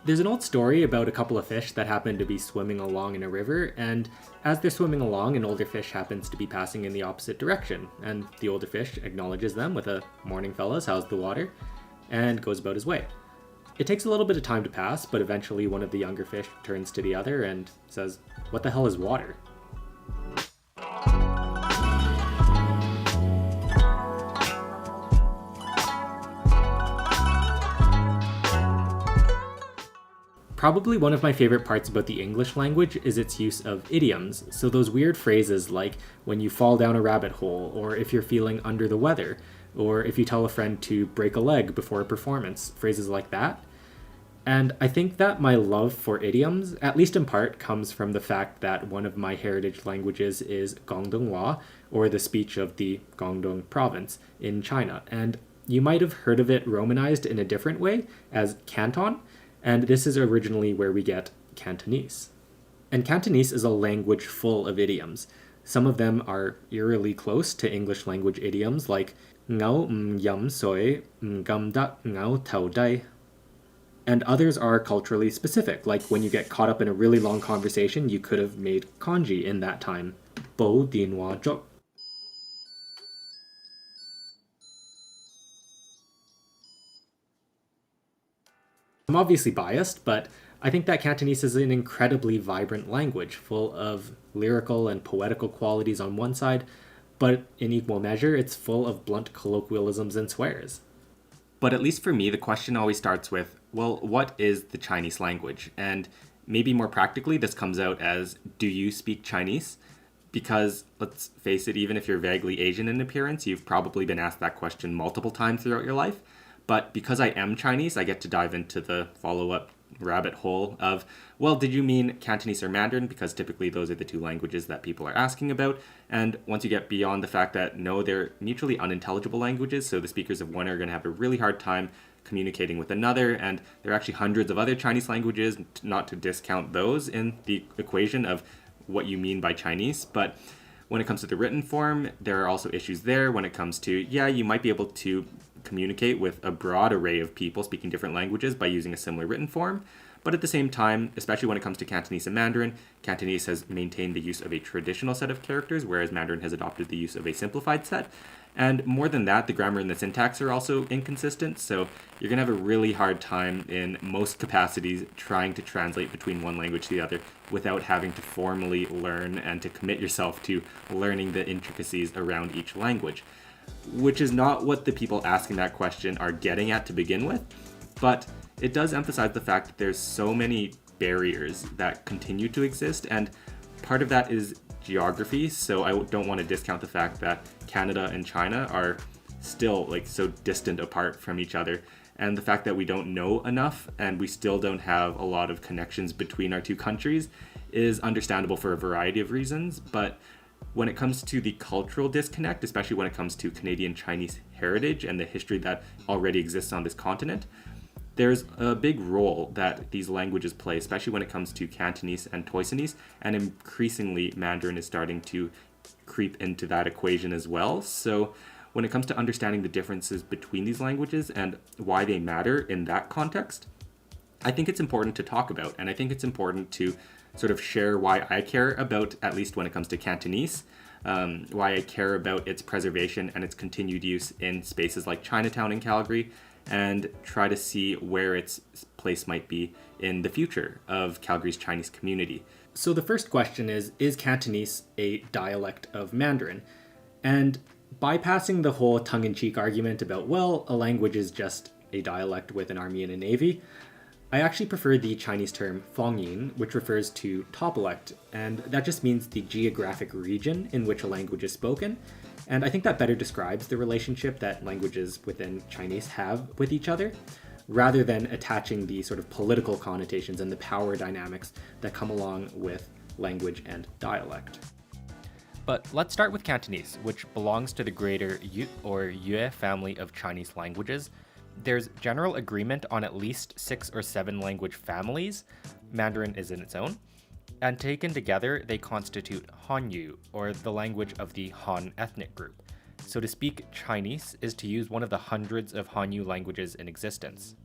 There's an old story about a couple of fish that happen to be swimming along in a river, and as they're swimming along, an older fish happens to be passing in the opposite direction, and the older fish acknowledges them with a "Morning fellas, how's the water?" and goes about his way. It takes a little bit of time to pass, but eventually one of the younger fish turns to the other and says, "What the hell is water?" Probably one of my favorite parts about the English language is its use of idioms. So those weird phrases like when you fall down a rabbit hole, or if you're feeling under the weather, or if you tell a friend to break a leg before a performance, phrases like that. And I think that my love for idioms, at least in part, comes from the fact that one of my heritage languages is Guangdonghua, or the speech of the Guangdong province in China. And you might have heard of it romanized in a different way as Canton, and this is originally where we get Cantonese. And Cantonese is a language full of idioms. Some of them are eerily close to English language idioms like ngao yam soi gam da ngao tao dai. And others are culturally specific, like when you get caught up in a really long conversation, you could have made kanji in that time. Bo din wa jok. I'm obviously biased, but I think that Cantonese is an incredibly vibrant language, full of lyrical and poetical qualities on one side, but in equal measure, it's full of blunt colloquialisms and swears. But at least for me, the question always starts with, well, what is the Chinese language? And maybe more practically, this comes out as, do you speak Chinese? Because, let's face it, even if you're vaguely Asian in appearance, you've probably been asked that question multiple times throughout your life. But because I am Chinese, I get to dive into the follow-up rabbit hole of, well, did you mean Cantonese or Mandarin? Because typically those are the two languages that people are asking about. And once you get beyond the fact that, no, they're mutually unintelligible languages, so the speakers of one are going to have a really hard time communicating with another, and there are actually hundreds of other Chinese languages, not to discount those in the equation of what you mean by Chinese. But when it comes to the written form, there are also issues there when it comes to, yeah, you might be able to communicate with a broad array of people speaking different languages by using a similar written form. But at the same time, especially when it comes to Cantonese and Mandarin, Cantonese has maintained the use of a traditional set of characters, whereas Mandarin has adopted the use of a simplified set. And more than that, the grammar and the syntax are also inconsistent, so you're going to have a really hard time in most capacities trying to translate between one language to the other without having to formally learn and to commit yourself to learning the intricacies around each language. Which is not what the people asking that question are getting at to begin with, but it does emphasize the fact that there's so many barriers that continue to exist, and part of that is geography, so I don't want to discount the fact that Canada and China are still so distant apart from each other, and the fact that we don't know enough and we still don't have a lot of connections between our two countries is understandable for a variety of reasons. But when it comes to the cultural disconnect, especially when it comes to Canadian Chinese heritage and the history that already exists on this continent, there's a big role that these languages play, especially when it comes to Cantonese and Toisonese, and increasingly Mandarin is starting to creep into that equation as well. So when it comes to understanding the differences between these languages and why they matter in that context, I think it's important to talk about, and I think it's important to sort of share why I care about, at least when it comes to Cantonese, why I care about its preservation and its continued use in spaces like Chinatown in Calgary, and try to see where its place might be in the future of Calgary's Chinese community. So the first question is Cantonese a dialect of Mandarin? And bypassing the whole tongue-in-cheek argument about, well, a language is just a dialect with an army and a navy, I actually prefer the Chinese term fangyin, which refers to topolect, and that just means the geographic region in which a language is spoken. And I think that better describes the relationship that languages within Chinese have with each other, rather than attaching the sort of political connotations and the power dynamics that come along with language and dialect. But let's start with Cantonese, which belongs to the greater Yue or Yue family of Chinese languages. There's general agreement on at least 6 or 7 language families. Mandarin is in its own. And taken together, they constitute Hanyu, or the language of the Han ethnic group. So to speak Chinese is to use one of the hundreds of Hanyu languages in existence.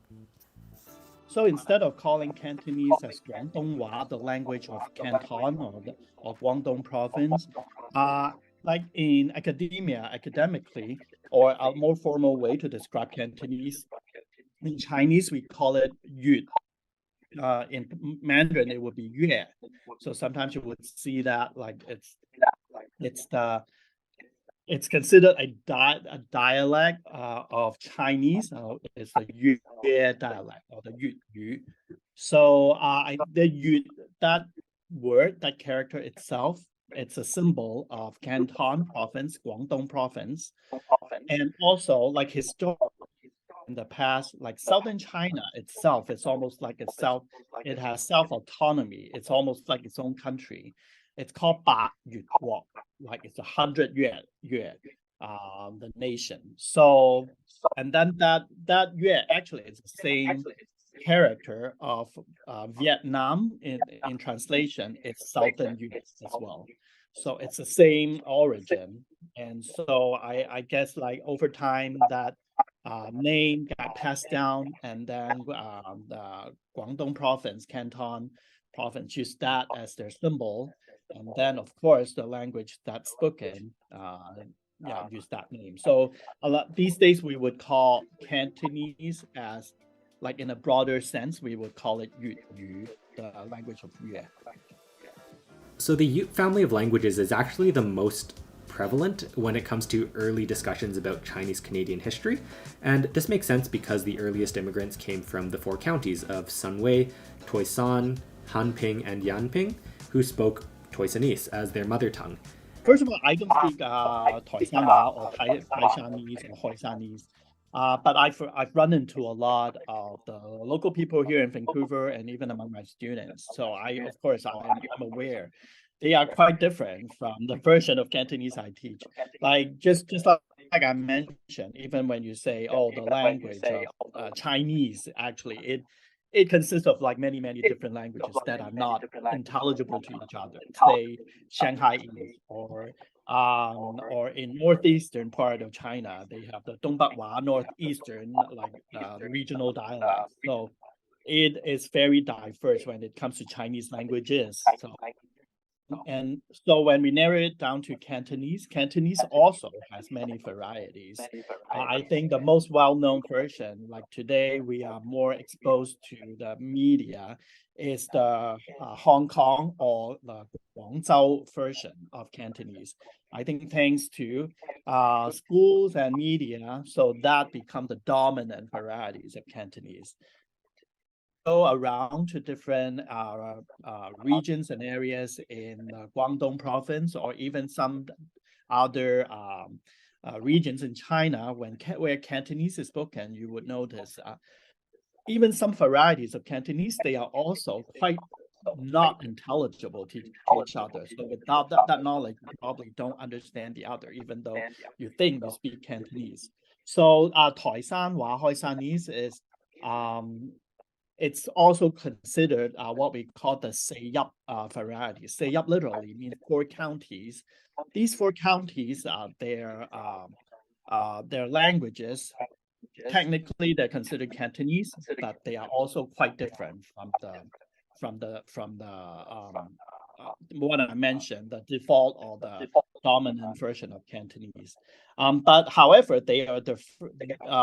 So instead of calling Cantonese as Guangdonghua, the language of Canton or Guangdong province, uh, like in academia, academically, or a more formal way to describe Cantonese, in Chinese we call it Yue. In Mandarin it would be Yue. So sometimes you would see that like it's the it's considered a dialect of Chinese. It's the Yue dialect or the Yu. So the Yu, that word, that character itself, it's a symbol of Canton province, Guangdong province, and also like historically in the past, like southern China itself, it's almost like it has self-autonomy. It's almost like its own country. It's called Ba Yu Guo, like it's 100 Yue, the nation. So, and then that Yue actually is the same character of Vietnam in translation. It's Southern Yue as well. So it's the same origin. And so I guess like over time that name got passed down, and then the Guangdong province, Canton province, used that as their symbol, and then of course the language that's spoken, use that name. So a lot these days we would call Cantonese as, like in a broader sense, we would call it Yu, the language of Yue. So the Ute family of languages is actually the most prevalent when it comes to early discussions about Chinese Canadian history, and this makes sense because the earliest immigrants came from the four counties of Sunway, Toisan, Hanping, and Yanping, who spoke Toisanese as their mother tongue. First of all, I don't speak Toisanwa or Taishanese or Hoisanese, but I've run into a lot of the local people here in Vancouver and even among my students. So of course I'm aware they are quite different from the version of Cantonese I teach. Like just like I mentioned, even when you say, oh, the language of Chinese, actually it consists of like many different languages that are not intelligible to each other. Say Shanghaiese, or in northeastern part of China, they have the Dongbakwa northeastern like regional dialect. So it is very diverse when it comes to Chinese languages. And so when we narrow it down to Cantonese, Cantonese also has many varieties. I think the most well-known version, like today we are more exposed to the media, is the Hong Kong or the Guangzhou version of Cantonese. I think thanks to schools and media, so that become the dominant varieties of Cantonese. Go around to different regions and areas in Guangdong province, or even some other regions in China, where Cantonese is spoken, you would notice even some varieties of Cantonese, they are also quite not intelligible to each other. So without that knowledge, you probably don't understand the other, even though you think you speak Cantonese. So Toisanwa, Hoisanese is it's also considered what we call the Seiyup variety. Seiyup literally means four counties. These four counties are their languages. Technically, they're considered Cantonese, but they are also quite different from the what I mentioned, the default or the dominant version of Cantonese. But however, they are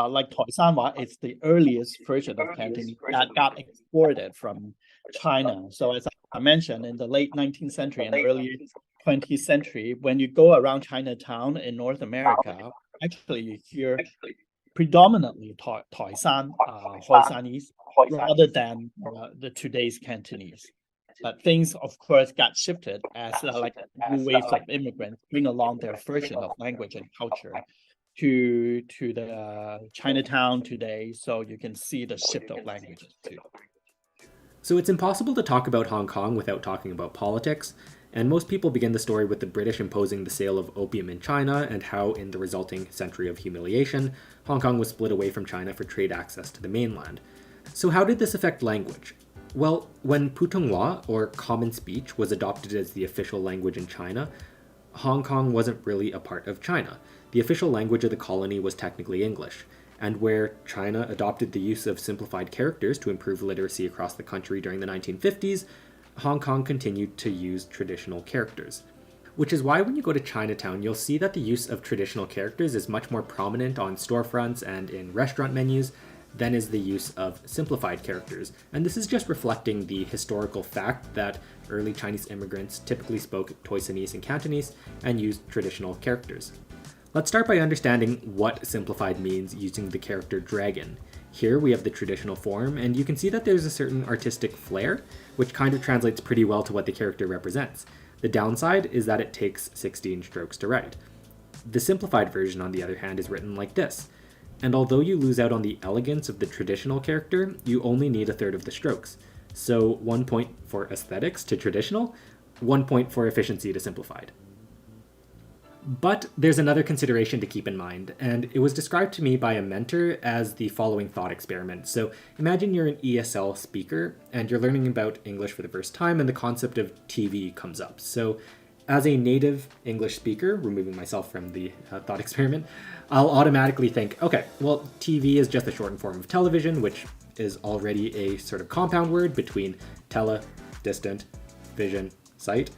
like Toisanwa is the earliest version of Cantonese that got exported from China. So as I mentioned, in the late 19th century and early 20th century, when you go around Chinatown in North America, actually you hear predominantly Toisan, Hoisanese, rather than the today's Cantonese. But things, of course, got shifted as like new waves of immigrants bring along their version of language and culture to the Chinatown today. So you can see the shift of languages too. So it's impossible to talk about Hong Kong without talking about politics, and most people begin the story with the British imposing the sale of opium in China and how, in the resulting century of humiliation, Hong Kong was split away from China for trade access to the mainland. So how did this affect language? Well, when Putonghua, or common speech, was adopted as the official language in China, Hong Kong wasn't really a part of China. The official language of the colony was technically English, And where China adopted the use of simplified characters to improve literacy across the country during the 1950s, Hong Kong continued to use traditional characters. Which is why when you go to Chinatown, you'll see that the use of traditional characters is much more prominent on storefronts and in restaurant menus than is the use of simplified characters. And this is just reflecting the historical fact that early Chinese immigrants typically spoke Toisanese and Cantonese and used traditional characters. Let's start by understanding what simplified means using the character dragon. Here we have the traditional form, and you can see that there's a certain artistic flair, which kind of translates pretty well to what the character represents. The downside is that it takes 16 strokes to write. The simplified version, on the other hand, is written like this. And although you lose out on the elegance of the traditional character, you only need a third of the strokes. So 1 point for aesthetics to traditional, 1 point for efficiency to simplified. But there's another consideration to keep in mind, and it was described to me by a mentor as the following thought experiment. So imagine you're an ESL speaker and you're learning about English for the first time and the concept of TV comes up. So as a native English speaker, removing myself from the thought experiment, I'll automatically think, okay, well, TV is just a shortened form of television, which is already a sort of compound word between tele, distant, vision, sight.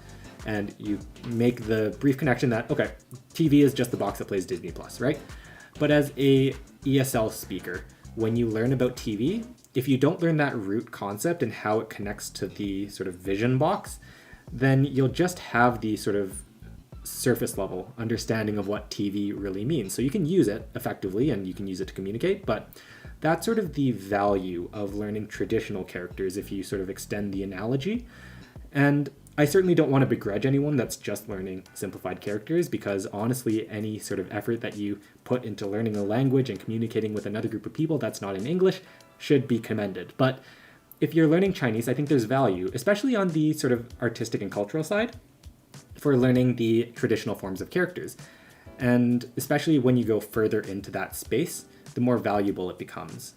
And you make the brief connection that, okay, TV is just the box that plays Disney Plus, right? But as a ESL speaker, when you learn about TV, if you don't learn that root concept and how it connects to the sort of vision box, then you'll just have the sort of surface level understanding of what TV really means. So you can use it effectively and you can use it to communicate, but that's sort of the value of learning traditional characters if you sort of extend the analogy. And I certainly don't want to begrudge anyone that's just learning simplified characters, because honestly, any sort of effort that you put into learning a language and communicating with another group of people that's not in English should be commended. But if you're learning Chinese, I think there's value, especially on the sort of artistic and cultural side, for learning the traditional forms of characters. And especially when you go further into that space, the more valuable it becomes.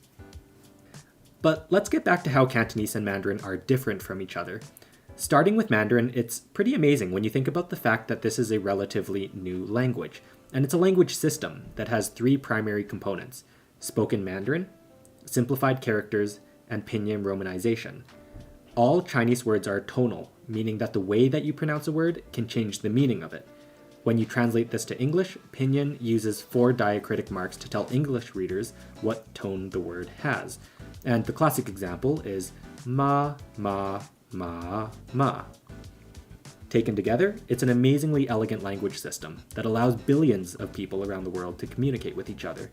But let's get back to how Cantonese and Mandarin are different from each other. Starting with Mandarin, it's pretty amazing when you think about the fact that this is a relatively new language, and it's a language system that has 3 primary components: spoken Mandarin, simplified characters, and pinyin romanization. All Chinese words are tonal, meaning that the way that you pronounce a word can change the meaning of it. When you translate this to English, pinyin uses 4 diacritic marks to tell English readers what tone the word has. And the classic example is ma, ma, ma, ma. Taken together, it's an amazingly elegant language system that allows billions of people around the world to communicate with each other.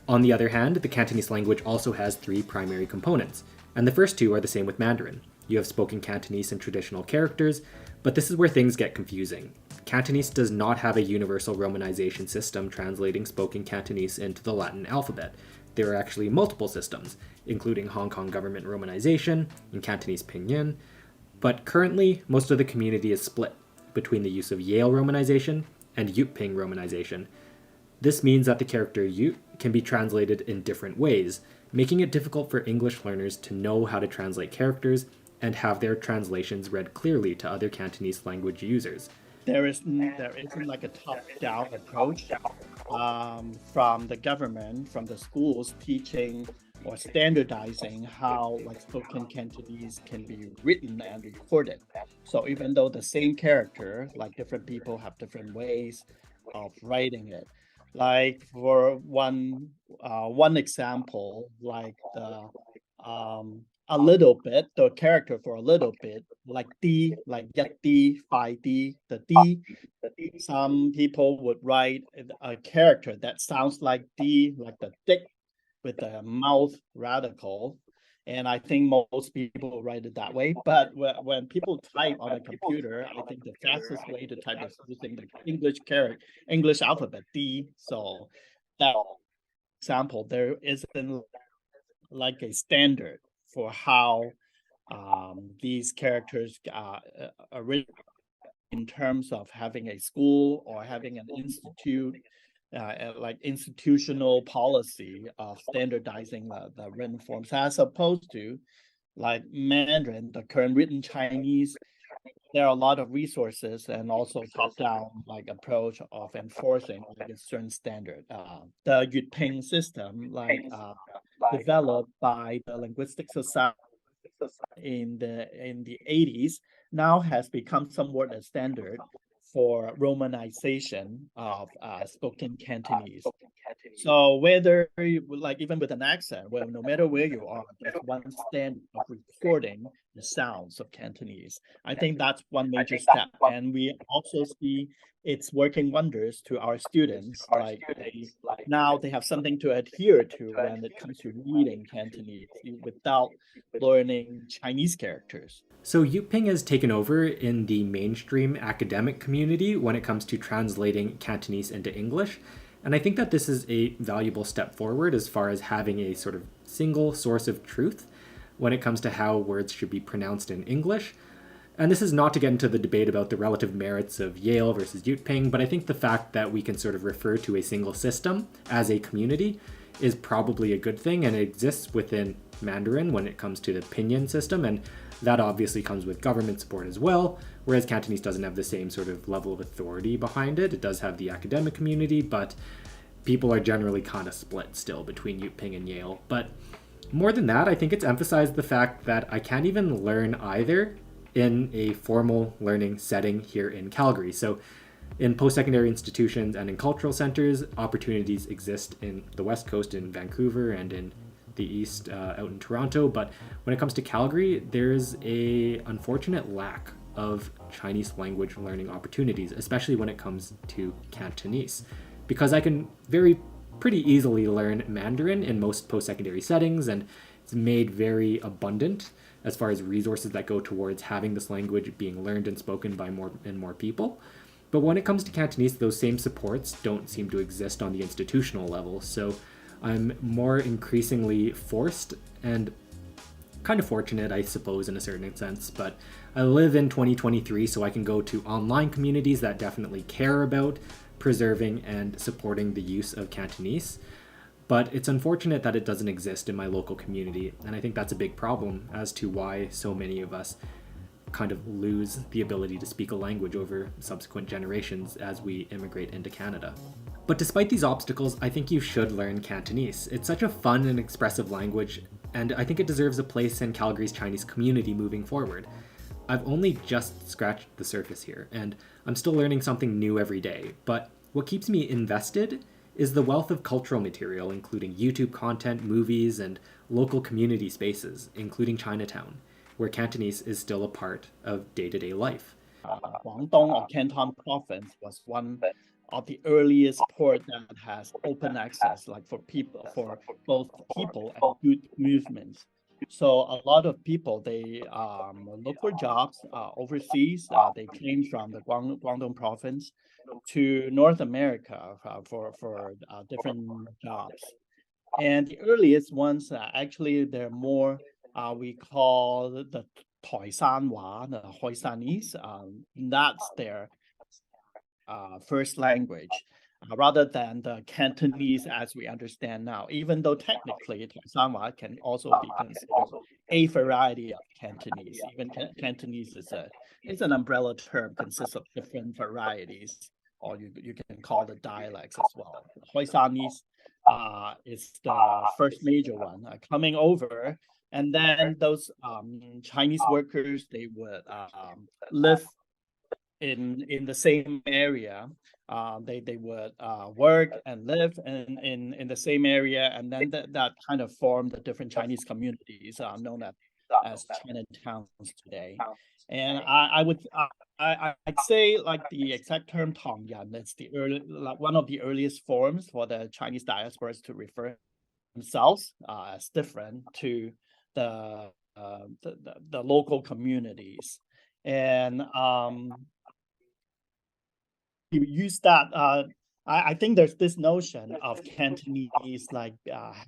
On the other hand, the Cantonese language also has 3 primary components, and the first 2 are the same with Mandarin. You have spoken Cantonese and traditional characters, but this is where things get confusing. Cantonese does not have a universal romanization system translating spoken Cantonese into the Latin alphabet. There are actually multiple systems, including Hong Kong government romanization and Cantonese pinyin, but currently most of the community is split between the use of Yale romanization and Yutping romanization. This means that the character Yut can be translated in different ways, making it difficult for English learners to know how to translate characters and have their translations read clearly to other Cantonese language users. There isn't like a top-down approach from the government, from the schools teaching or standardizing how like spoken Cantonese can be written and recorded. So even though the same character, like different people have different ways of writing it. Like for one example, like the a little bit, the character for a little bit, like D, like yet D, 5D, the D. Some people would write a character that sounds like D, like the dick with the mouth radical. And I think most people write it that way. But when people type on a computer, I think the fastest way to type is using the English alphabet D. So that example, there isn't like a standard for how these characters are written in terms of having a school or having an institute, like institutional policy of standardizing the written forms, as opposed to like Mandarin, the current written Chinese there are a lot of resources and also top-down like approach of enforcing like a certain standard. The Yutping system developed by the Linguistic Society in the 80s now has become somewhat a standard for romanization of spoken Cantonese. So whether you like even with an accent, well, no matter where you are, there's one standard of recording the sounds of Cantonese. I think that's one major step, and we also see it's working wonders to our students. Like they have something to adhere to when it comes to reading Cantonese without learning Chinese characters. So Yuping has taken over in the mainstream academic community when it comes to translating Cantonese into English. And I think that this is a valuable step forward as far as having a sort of single source of truth when it comes to how words should be pronounced in English. And this is not to get into the debate about the relative merits of Yale versus Yutping, but I think the fact that we can sort of refer to a single system as a community is probably a good thing, and it exists within Mandarin when it comes to the pinyin system, and that obviously comes with government support as well, whereas Cantonese doesn't have the same sort of level of authority behind it. It does have the academic community, but people are generally kind of split still between Yutping and Yale. But more than that, I think it's emphasized the fact that I can't even learn either in a formal learning setting here in Calgary. So in post-secondary institutions and in cultural centers, opportunities exist in the West Coast, in Vancouver, and in the East out in Toronto. But when it comes to Calgary, there's a unfortunate lack of Chinese language learning opportunities, especially when it comes to Cantonese. Because I can pretty easily learn Mandarin in most post-secondary settings, and it's made very abundant as far as resources that go towards having this language being learned and spoken by more and more people. But when it comes to Cantonese, those same supports don't seem to exist on the institutional level. So I'm more increasingly forced and kind of fortunate, I suppose, in a certain sense. But I live in 2023, so I can go to online communities that definitely care about preserving and supporting the use of Cantonese. But it's unfortunate that it doesn't exist in my local community. And I think that's a big problem as to why so many of us kind of lose the ability to speak a language over subsequent generations as we immigrate into Canada. But despite these obstacles, I think you should learn Cantonese. It's such a fun and expressive language, and I think it deserves a place in Calgary's Chinese community moving forward. I've only just scratched the surface here, and I'm still learning something new every day, but what keeps me invested is the wealth of cultural material, including YouTube content, movies, and local community spaces, including Chinatown, where Cantonese is still a part of day-to-day life. Guangdong or Canton province was one of the earliest port that has open access, like for both people and good movements. So a lot of people, they look for jobs overseas. They came from the Guangdong province to North America for different jobs. And the earliest ones, actually, they're more we call the Toisanhua, the Hoisanese. That's their first language, rather than the Cantonese as we understand now. Even though technically Toisanhua can also be considered a variety of Cantonese. Even Cantonese is an umbrella term, consists of different varieties, or you can call it dialects as well. Hoisanese is the first major one coming over. And then those Chinese workers, they would live in the same area. They would work and live in the same area, and then that kind of formed the different Chinese communities known as Chinatowns today. And I'd say like the exact term Tongyan, that's one of the earliest forms for the Chinese diasporas to refer themselves as different to the local communities. And you use that. I think there's this notion of Cantonese like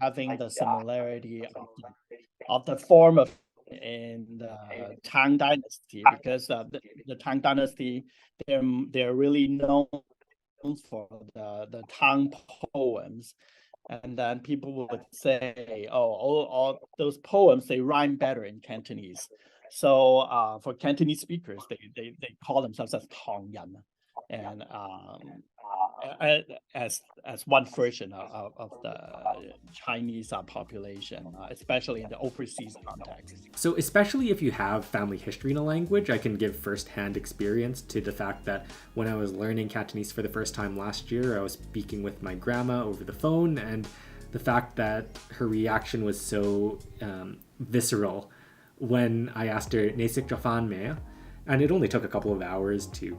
having the similarity of the form of in the Tang Dynasty, because the Tang Dynasty, they're really known for the Tang poems. And then people would say, oh, all those poems, they rhyme better in Cantonese. So for Cantonese speakers, they call themselves as Tongyan, and as one version of the Chinese population, especially in the overseas context. So, especially if you have family history in a language, I can give firsthand experience to the fact that when I was learning Cantonese for the first time last year, I was speaking with my grandma over the phone, and the fact that her reaction was so visceral when I asked her, "Nasik Jafan me?" And it only took a couple of hours to,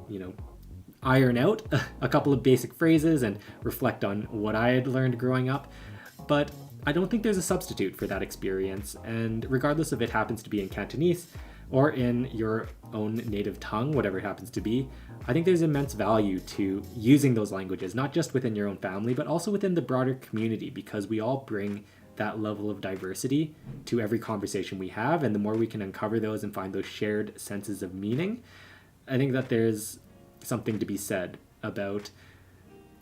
iron out a couple of basic phrases and reflect on what I had learned growing up. But I don't think there's a substitute for that experience, and regardless if it happens to be in Cantonese or in your own native tongue, whatever it happens to be, I think there's immense value to using those languages, not just within your own family, but also within the broader community, because we all bring that level of diversity to every conversation we have, and the more we can uncover those and find those shared senses of meaning, I think that there's something to be said about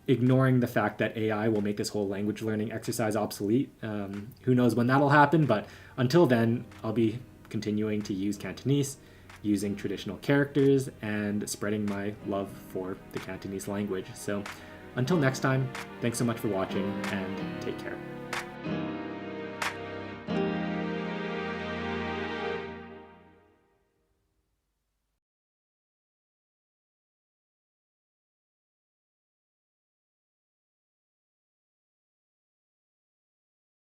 ignoring the fact that AI will make this whole language learning exercise obsolete. Who knows when that'll happen, but until then, I'll be continuing to use Cantonese, using traditional characters, and spreading my love for the Cantonese language. So until next time, thanks so much for watching, and take care.